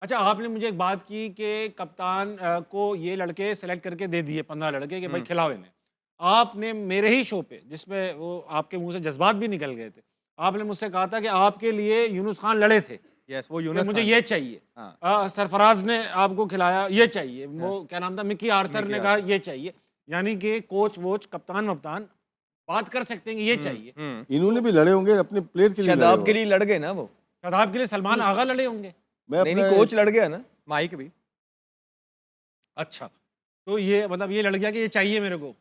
अच्छा, आपने मुझे एक बात की कि कप्तान को ये लड़के सेलेक्ट करके दे दिए 15 लड़के कि भाई हुँ। खिलाओ इन्हें। आपने मेरे ही शो पे जिसमें वो आपके मुँह से जज़्बात भी निकल गए थे, आपने मुझसे कहा था कि आपके लिए यूनुस खान लड़े थे, यस, वो कि यूनुस मुझे खान ये थे। चाहिए। हाँ, सरफराज ने आपको खिलाया, ये चाहिए। हाँ, वो क्या नाम था? मिकी आर्थर मिकी ने कहा आर्थर। ये चाहिए। यानी कि कोच-वोच, कप्तान-वप्तान बात कर सकते हैं कि ये हुँ, चाहिए। हुँ। इन्होंने तो भी लड़े होंगे, अपने प्लेयर्स के लिए लड़े शादाब हो के आप। लिए लड़ गए ना वो। शादाब के लिए सलमान नहीं, आगा लड़े होंगे। मैं नहीं, नहीं अपना कोच लड़ गया ना। माइक भी। अच्छा, तो ये मतलब ये लड़ गया कि ये चाहिए मेरे को।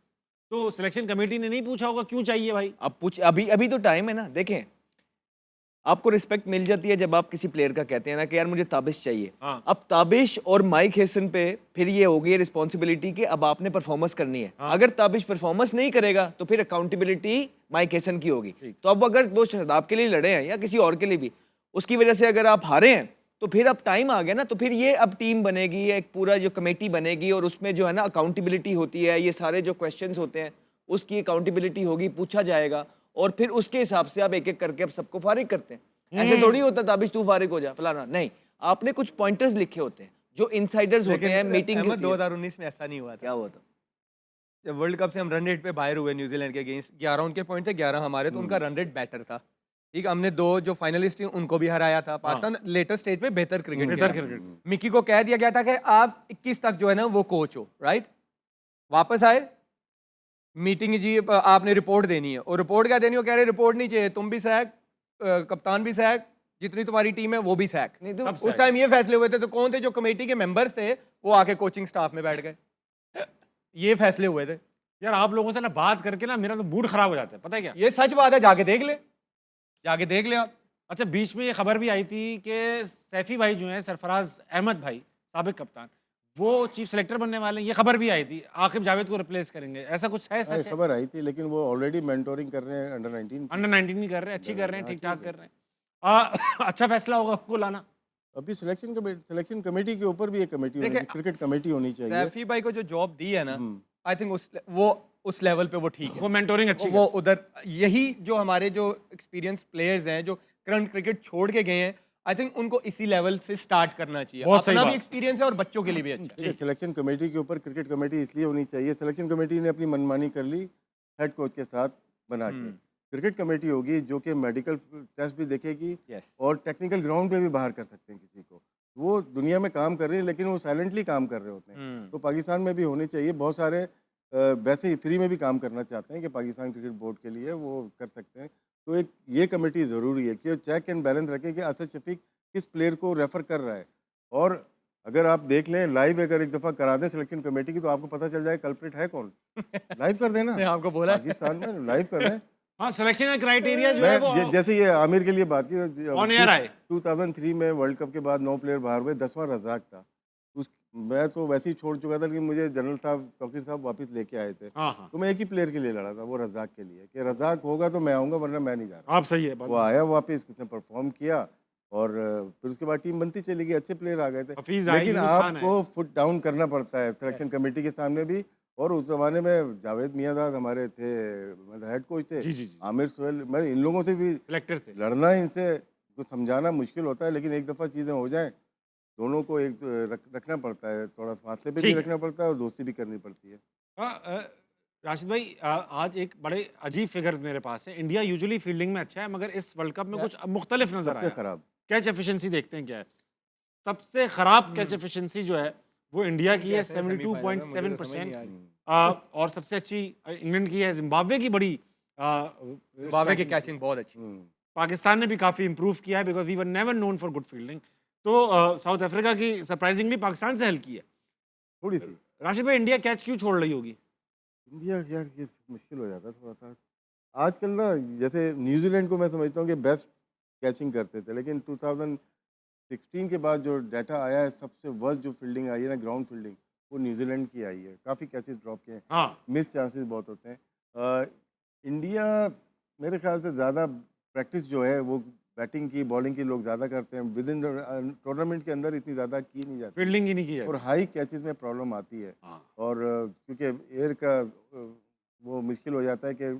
तो सिलेक्शन कमेटी ने नहीं पूछा होगा क्यों चाहिए भाई? अब पूछ अभी अभी तो टाइम है ना, देखें आपको रिस्पेक्ट मिल जाती है जब आप किसी प्लेयर का कहते हैं ना कि यार मुझे ताबिश चाहिए। हाँ। अब ताबिश और माइक हेसन पे फिर ये हो गई रिस्पॉन्सिबिलिटी कि अब आपने परफॉर्मेंस करनी है। हाँ। अगर ताबिश परफॉर्मेंस नहीं करेगा तो फिर अकाउंटेबिलिटी माइक हेसन की होगी। ठीक। तो अब अगर वो शहदाब के लिए लड़े हैं या किसी और के लिए भी, उसकी वजह से अगर आप हारे हैं तो फिर अब टाइम आ गया ना, तो फिर ये अब टीम बनेगी, एक पूरा जो कमेटी बनेगी और उसमें जो है ना अकाउंटेबिलिटी होती है, ये सारे जो क्वेश्चंस होते हैं उसकी अकाउंटेबिलिटी होगी, पूछा जाएगा और फिर उसके हिसाब से आप एक एक करके अब सबको फारिग करते हैं। ऐसे थोड़ी होता ताबिश तू फारिग हो जा फलाना, नहीं, आपने कुछ पॉइंटर्स लिखे होते हैं जो इनसाइडर्स होते लेकिन हैं, मीटिंग अहमद होती है। 2019 में ऐसा नहीं हुआ क्या था। हुआ था? जब वर्ल्ड कप से हम रन रेट पे बाहर हुए न्यूजीलैंड के अगेंस्ट, 11 उनके पॉइंट थे, 11 हमारे, तो उनका रन रेट बेटर था। ठीक, हमने 2 जो फाइनलिस्ट थी उनको भी हराया था। हाँ। पाकिस्तान लेटर स्टेज पे बेहतर क्रिकेट बेहतर खेला। क्रिकेट। मिकी को कह दिया गया था कि आप 21 तक जो है ना वो कोच हो, राइट? वापस आए, मीटिंग जी आपने रिपोर्ट देनी है, और रिपोर्ट क्या देनी हो, कह रहे रिपोर्ट नहीं चाहिए, तुम भी सैक, कप्तान भी सैक, जितनी तुम्हारी टीम है वो भी सैक। नहीं तो सब उस टाइम ये फैसले हुए थे, तो कौन थे जो कमेटी के मेंबर्स थे वो आके कोचिंग स्टाफ में बैठ गए, ये फैसले हुए थे। यार आप लोगों से ना बात करके ना मेरा तो मूड खराब हो जाता है, पता है क्या? ये सच बात है, जाके देख ले, जाके देख ले आप। अच्छा, बीच में ये खबर भी आई थी कि सैफी भाई जो हैं, सरफराज अहमद भाई, साबिक कप्तान, वो चीफ सेलेक्टर बनने वाले हैं। ये खबर भी आई थी, आकिब जावेद को रिप्लेस करेंगे। ऐसा कुछ है, हाँ, ये सच है? खबर आई थी, लेकिन वो ऑलरेडी मेंटोरिंग कर रहे हैं अंडर 19 की। अंडर 19 भी कर रहे हैं, अच्छी कर रहे हैं, हाँ, ठीक-ठाक ठीक है। कर रहे हैं। अच्छा फैसला होगा उनको लाना। अभी सिलेक्शन कमेटी के ऊपर भी एक कमेटी होनी देखिए, चाहिए, क्रिकेट कमेटी होनी चाहिए। सैफी भाई को जो जॉब दी है ना, हम्म। आई थिंक उस लेवल पे वो ठीक है। वो मेंटोरिंग अच्छी वो उधर, यही जो हमारे जो एक्सपीरियंस प्लेयर्स हैं जो करंट क्रिकेट छोड़ के गए हैं, आई थिंक उनको इसी लेवल से स्टार्ट करना चाहिए। बहुत सही अपना भी बात। एक्सपीरियंस है और बच्चों के लिए भी अच्छा है। देखिए, सिलेक्शन कमेटी के ऊपर क्रिकेट कमेटी इसलिए होनी चाहिए, सिलेक्शन कमेटी ने अपनी मनमानी कर ली हेड कोच के साथ बना के। क्रिकेट कमेटी होगी जो कि मेडिकल टेस्ट भी देखेगी यस, और टेक्निकल ग्राउंड पे भी बाहर कर सकते हैं किसी को। वो दुनिया में काम कर रही है, लेकिन वो साइलेंटली काम कर रहे होते हैं। तो पाकिस्तान में भी होनी चाहिए। बहुत सारे वैसे ही फ्री में भी काम करना चाहते हैं कि पाकिस्तान क्रिकेट बोर्ड के लिए वो कर सकते हैं। तो एक ये कमेटी ज़रूरी है कि वो चेक एंड बैलेंस रखे कि असद शफीक किस प्लेयर को रेफ़र कर रहा है। और अगर आप देख लें लाइव, अगर एक दफ़ा करा दें सिलेक्शन कमेटी की, तो आपको पता चल जाए कल्प्रिट है कौन। लाइव कर देना, मैं आपको बोला पाकिस्तान में लाइव कर दें। हाँ, सिलेक्शन का क्राइटेरिया जो है वो जैसे ये आमिर के लिए बात की, ऑन एयर आए। 2003 में वर्ल्ड कप के बाद 9 प्लेयर बाहर हुए, 10वां रज़ाक था। उस मैं तो वैसे ही छोड़ चुका था, लेकिन मुझे जनरल साहब, तौकीर साहब वापस लेके आए थे। हाँ, हाँ। तो मैं एक ही प्लेयर के लिए लड़ा था, वो रज़ाक के लिए, कि रज़ाक होगा तो मैं आऊँगा, वरना मैं नहीं जा रहा। आप सही है बात। वो आया वापस, उसने परफॉर्म किया और फिर उसके बाद टीम बनती चली गई, अच्छे प्लेयर आ गए थे। हफीज आए, लेकिन यूनुस खान आपको फुट डाउन करना पड़ता है सिलेक्शन कमेटी के सामने भी। और उस ज़माने में जावेद मियांदाद हमारे थे, मतलब हेड कोच थे। जी, जी, जी। आमिर सुहेल, मैं इन लोगों से भी सिलेक्टर थे। लड़ना, इनसे तो समझाना मुश्किल होता है, लेकिन एक दफ़ा चीज़ें हो जाएँ, दोनों को एक रखना पड़ता है, थोड़ा फासले पे भी ठीक है। रखना पड़ता है और दोस्ती भी करनी पड़ती है। राशिद भाई, आज एक बड़े अजीब फिगर मेरे पास है। इंडिया यूजुअली फील्डिंग में अच्छा है, मगर इस वर्ल्ड कप में कुछ मुख्तलिफ नजर सबसे आया। ख़राब कैच एफिशिएंसी देखते हैं क्या है? सबसे खराब कैच एफिशिएंसी जो है वो इंडिया की है, कैसे सेमीफाइनल में, मुझे तो समझ नहीं 72.7%। आ रही। और सबसे अच्छी इंग्लैंड की है, जिम्बाब्वे की बड़ी जिम्बाब्वे की striking कैचिंग बहुत अच्छी। पाकिस्तान ने भी काफ़ी इंप्रूव किया है, because we were never known for good fielding. तो साउथ अफ्रीका की सरप्राइजिंगली पाकिस्तान से हल्की है। थोड़ी सी। राशिद भाई, इंडिया कैच क्यों छोड़ रही होगी? इंडिया, यार ये मुश्किल हो जाता है थोड़ा-सा। आजकल ना, जैसे न्यूज़ीलैंड को मैं समझता हूँ कि बेस्ट कैचिंग करते थे, लेकिन 2016 के बाद जो डाटा आया है, सबसे वर्स्ट जो फील्डिंग आई है ना, ग्राउंड फील्डिंग, वो न्यूज़ीलैंड की आई है। काफ़ी कैचेज़ ड्रॉप किए हैं, हाँ। मिस चांसेस बहुत होते हैं। इंडिया मेरे ख्याल से ज़्यादा प्रैक्टिस जो है वो बैटिंग की, बॉलिंग की लोग ज़्यादा करते हैं। विदिन टूर्नामेंट के अंदर इतनी ज़्यादा की नहीं जाती फील्डिंग ही नहीं की है। और हाई कैचेज़ में प्रॉब्लम आती है। हाँ। और क्योंकि एयर का वो मुश्किल हो जाता है कि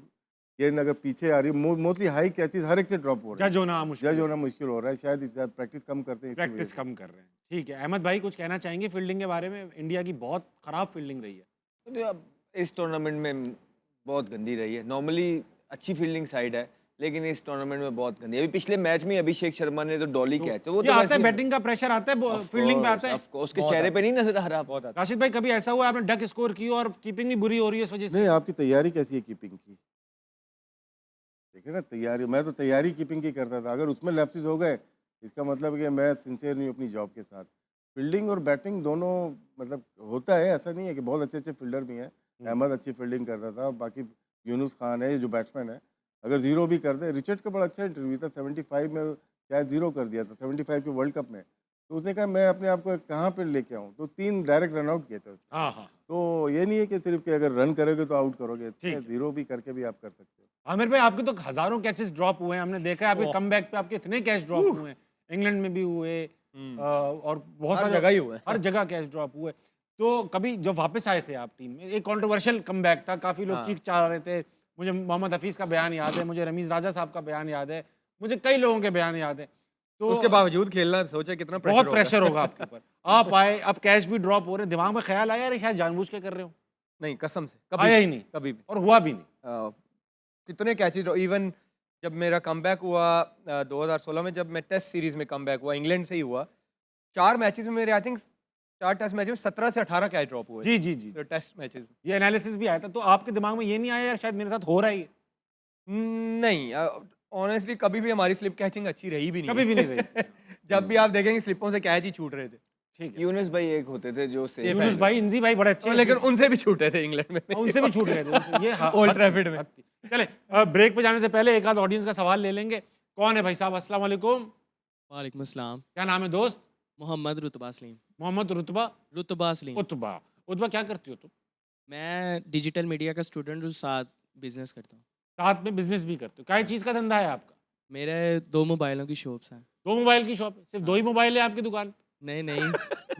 गेंद अगर पीछे आ रही है, मोस्टली हाई कैचेस हर एक से ड्रॉप हो रहे हैं, जज होना मुश्किल जज होना मुश्किल हो रहा है, शायद प्रैक्टिस कम करते हैं इसकी वजह प्रैक्टिस से। कम कर रहे हैं। ठीक है, अहमद भाई कुछ कहना चाहेंगे फील्डिंग के बारे में? इंडिया की बहुत खराब फील्डिंग रही है। तो अब इस टूर्नामेंट में बहुत गंदी रही है। नॉर्मली अच्छी फील्डिंग साइड है, लेकिन इस टूर्नामेंट में बहुत गंदी। अभी पिछले मैच में अभिषेक शर्मा ने तो डॉली कैच, तो वो ये तो आता वैसे है, ही- बैटिंग का प्रेशर आता है, फील्डिंग पे आता है। Of course, उसके चेहरे पे नहीं नजर आ रहा। बहुत आता राशिद भाई कभी ऐसा हुआ आपने डक स्कोर की और कीपिंग भी बुरी हो रही है इस वजह से? नहीं, आपकी तैयारी कैसी है कीपिंग की? देखिए ना, तैयारी, मैं तो तैयारी कीपिंग की करता था, अगर उसमें लैप्सेस हो गए इसका मतलब है कि मैं सिंसियर नहीं हूँ अपनी जॉब के साथ। फील्डिंग और बैटिंग दोनों मतलब होता है, ऐसा नहीं है कि बहुत अच्छे अच्छे फील्डर भी हैं। अहमद अच्छी फील्डिंग करता था, बाकी यूनुस खान है जो बैट्समैन है, अगर जीरो भी कर दे। रिचर्ड का बड़ा अच्छा इंटरव्यू था, 75 में शायद जीरो कर दिया था 75 के वर्ल्ड कप में, तो उसने कहा मैं अपने आप को कहाँ पे लेके आऊँ, तो 3 डायरेक्ट रन आउट किए थे उसने। हाँ हाँ। तो ये नहीं है कि सिर्फ कि अगर रन करोगे तो आउट करोगे, ठीक है। जीरो भी करके भी आप कर सकते हो। आमिर भाई आपके तो हजारों कैचेस ड्रॉप हुए हैं, हमने देखा है आपके कमबैक पे आपके इतने कैच ड्रॉप हुए हैं, इंग्लैंड में भी हुए और बहुत हर सारे जगह ही हुए हैं। हर जगह कैच ड्रॉप हुए। तो कभी जब वापस आए थे आप टीम में, एक कंट्रोवर्शियल कमबैक था, काफी लोग चीख चाह रहे थे। मुझे मोहम्मद हफीज का बयान याद है, मुझे रमीज राजा साहब का बयान याद है, मुझे कई लोगों के बयान याद है। तो उसके बावजूद खेलना, सोचे कितना बहुत होगा। प्रेशर होगा आपके ऊपर। आप आए, अब कैच भी ड्रॉप हो रहे, दिमाग में ख्याल आया अरे शायद जानबूझ के कर रहे हो? नहीं, कसम से आया ही नहीं कभी भी और हुआ भी नहीं। कितने कैचेज, इवन जब मेरा कमबैक हुआ 2016 में, जब मैं टेस्ट सीरीज में कमबैक हुआ, इंग्लैंड से ही हुआ, 4 मैचेस में मेरे आई थिंक 4 टेस्ट मैच में 17 से 18 कैच ड्रॉप हुए जी जी जी, टेस्ट मैचेस में। ये एनालिसिस भी आया था। तो आपके दिमाग में ये नहीं आया यार शायद मेरे साथ हो रहा ही है? नहीं, ऑनेस्टली कभी भी हमारी स्लिप कैचिंग अच्छी रही भी नहीं कभी भी नहीं है। जब भी आप देखेंगे स्लिपों से कैच ही छूट रहे थे। ठीक है। यूनुस भाई एक होते थे जो से यूनुस भाई, इंजी भाई बड़े अच्छे हैं। लेकिन उनसे भी छूटे थे इंग्लैंड में। उनसे भी छूट गए थे ये ओल्ड ट्रैफर्ड में। चले ब्रेक पे जाने से पहले एक आध ऑडियंस का सवाल ले लेंगे। कौन है भाई साहब? अस्सलाम वालेकुम। वालेकुम अस्सलाम। क्या नाम है दोस्त? मोहम्मद रुतबा सलीम। मोहम्मद रुतबा रुतबा सलीम। उतबा। उतबा क्या करती हो तुम? मैं डिजिटल मीडिया का स्टूडेंट हूँ, साथ बिजनेस करता हूँ। साथ में बिजनेस भी करते हो? क्या चीज का धंधा है आपका? मेरे 2 मोबाइलों की शॉप्स हैं। 2 मोबाइल की शॉप है? सिर्फ 2 ही मोबाइल है आपकी दुकान? नहीं नहीं।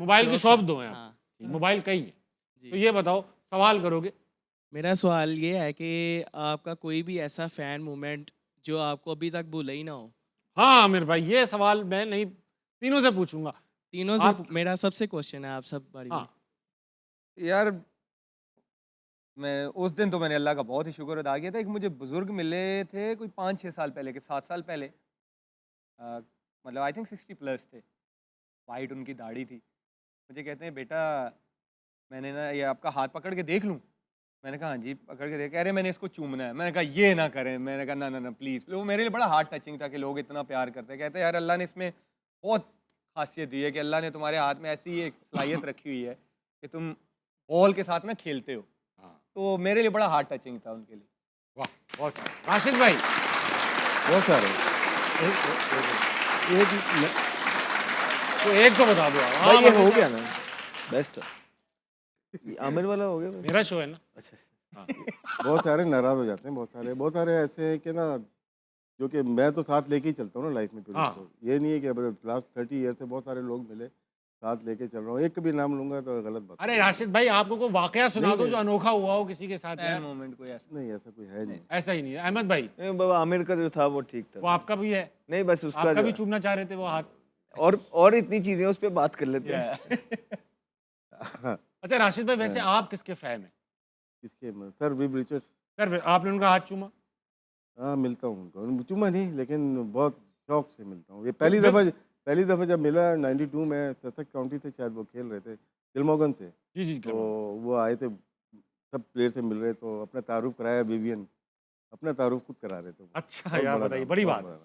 मोबाइल की शॉप 2 है आप? हाँ मोबाइल कई है? तो जी। ये बताओ, सवाल करोगे? मेरा सवाल ये है कि आपका कोई भी ऐसा फ़ैन मोमेंट जो आपको अभी तक भूला ही ना हो? हाँ आमिर भाई, ये सवाल मैं नहीं, तीनों से पूछूंगा। तीनों से आप- मेरा सबसे क्वेश्चन है, आप सब बारी हाँ। बारी। यार मैं उस दिन तो मैंने अल्लाह का बहुत ही शुक्र अदा किया था। एक मुझे बुजुर्ग मिले थे कोई 5-6 साल पहले के 7 साल पहले, मतलब आई थिंक 60 प्लस थे, वाइट उनकी दाढ़ी थी। मुझे कहते हैं बेटा मैंने ना ये आपका हाथ पकड़ के देख लूँ? मैंने कहा हाँ जी पकड़ के देख। कह रहे मैंने इसको चूमना है। मैंने कहा ये ना करें। मैंने कहा ना ना ना प्लीज़। वो मेरे लिए बड़ा हार्ट टचिंग था कि लोग इतना प्यार करते हैं। कहते हैं यार अल्लाह ने इसमें बहुत खासियत दी है कि अल्लाह ने तुम्हारे हाथ में ऐसी एक सलाहियत रखी हुई है कि तुम बॉल के साथ ना खेलते हो। हाँ। तो मेरे लिए बड़ा हार्ट टचिंग था उनके लिए। वाह, बहुत अच्छा। राशिद भाई, बहुत सारे एक तो एक तो बता दो आप। भाई ये हाँ, हो बता- गया ना, बेस्ट था। ये आमिर वाला हो गया भाई? मेरा शो है ना। अच्छा हाँ। बहुत सारे नाराज हो जाते हैं, बहुत सारे ऐसे हैं कि ना, जो कि मैं तो साथ लेके ही चलता हूँ ना लाइफ में पूरी। हाँ। तो ये नहीं है कि लास्ट 30 ईयर से बहुत सारे लोग मिले, साथ लेके चल रहा हूँ। एक भी नाम लूंगा तो गलत बात। अरे राशिद भाई, आपको कोई वाकया सुना नहीं, दो नहीं। जो अनोखा हुआ हो किसी के साथ फैन यार। मोमेंट कोई ऐसा। नहीं, ऐसा कोई है नहीं। ऐसा ही नहीं है। अहमद भाई, ए, बाबा आमिर का जो था वो ठीक वो था। आपका भी है? नहीं बस उसका आपका भी जो- चूमना चाह रहे थे वो हाथ? और इतनी चीजें उस पर बात कर लेते हैं। अच्छा राशिद भाई, वैसे आप किसके फैन हैं? इसके सर विव रिचर्ड्स। सर आपने उनका हाथ चूमा? हाँ, मिलता हूँ उनको, चुमा नहीं लेकिन बहुत शौक से मिलता हूँ। ये तो पहली दफ़ा जब मिला 92 में, ससेक्स काउंटी से शायद वो खेल रहे थे, गिलमॉगन से। जी जी, तो वो आए थे, सब प्लेयर से मिल रहे, तो अपना तारुफ कराया। विवियन अपना तारुफ खुद करा रहे थे। अच्छा बहुत यार, बड़ा बताइए, नाम, बड़ी बहुत बात। बड़ा नाम।